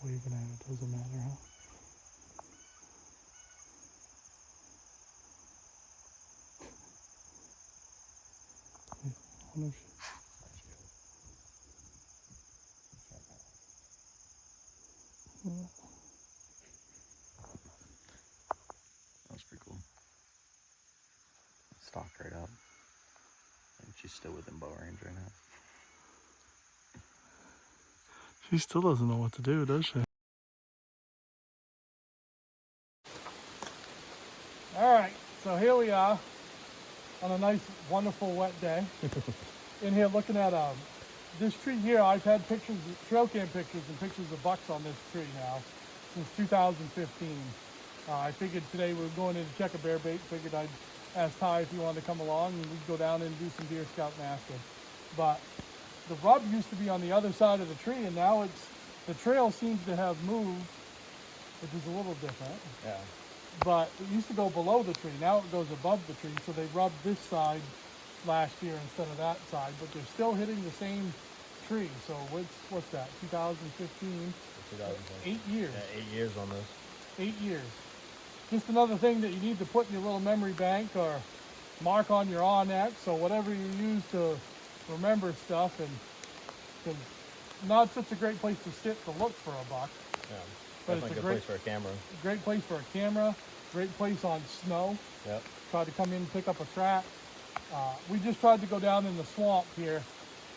waving at it, doesn't matter, huh? I wonder if yeah. That's pretty cool. Stalked right up. And she's still within bow range right now. She still doesn't know what to do, does she? All right, so here we are on a nice, wonderful, wet day. In here looking at this tree here. I've had pictures, trail cam pictures and pictures of bucks on this tree now since 2015. I figured today we were going in to check a bear bait. Figured I'd ask Ty if he wanted to come along and we'd go down and do some deer scouting after. But the rub used to be on the other side of the tree, and now the trail seems to have moved, which is a little different. Yeah. But it used to go below the tree. Now it goes above the tree. So they rubbed this side last year instead of that side, but they're still hitting the same tree. So what's that? 2015. 8 years. Yeah, 8 years on this. 8 years. Just another thing that you need to put in your little memory bank or mark on your Onyx or whatever you use to remember stuff. And because not such a great place to sit to look for a buck. Yeah, but definitely it's a good place for a camera. Great place for a camera. Great place on snow. Yep. Tried to come in and pick up a track. We just tried to go down in the swamp here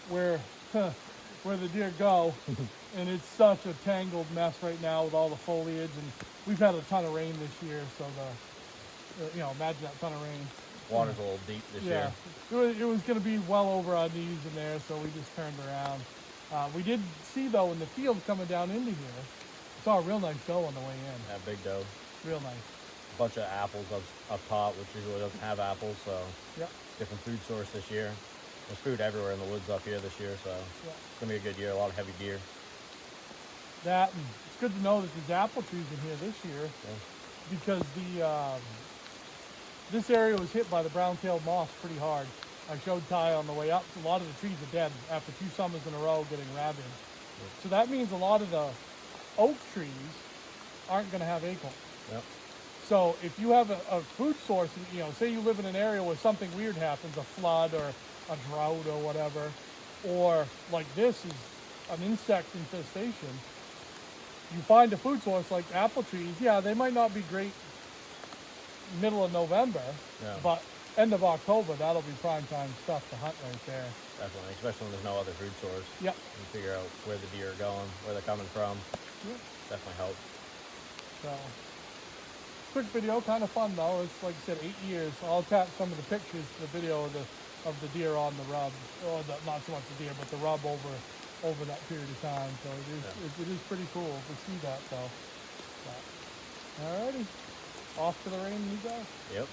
where the deer go, and it's such a tangled mess right now with all the foliage, and we've had a ton of rain this year, so imagine that ton of rain. Water's a little deep this year. It was going to be well over our knees in there, so we just turned around. We did see, though, in the field coming down into here, saw a real nice doe on the way in. Yeah, big doe. Real nice. Bunch of apples up top, which usually doesn't have apples, so yep. Different food source this year. There's food everywhere in the woods up here this year, so it's gonna be a good year. A lot of heavy deer. That, and it's good to know that there's apple trees in here this year, because this area was hit by the brown-tailed moss pretty hard. I showed Ty on the way up. A lot of the trees are dead after 2 summers in a row getting ravaged. So that means a lot of the oak trees aren't going to have acorns. Yep. So if you have a food source, say you live in an area where something weird happens, a flood or a drought or whatever, or like this is an insect infestation, you find a food source like apple trees. Yeah, they might not be great middle of November, but end of October, that'll be prime time stuff to hunt right there. Definitely, especially when there's no other food source. Yep. You figure out where the deer are going, where they're coming from. Yep. Definitely helps. So, quick video, kind of fun though. It's like I said, 8 years. I'll attach some of the pictures to the video of the deer on the rub, or not so much the deer, but the rub over that period of time. So it is pretty cool to see that though. But, alrighty, off to the rain you go. Yep.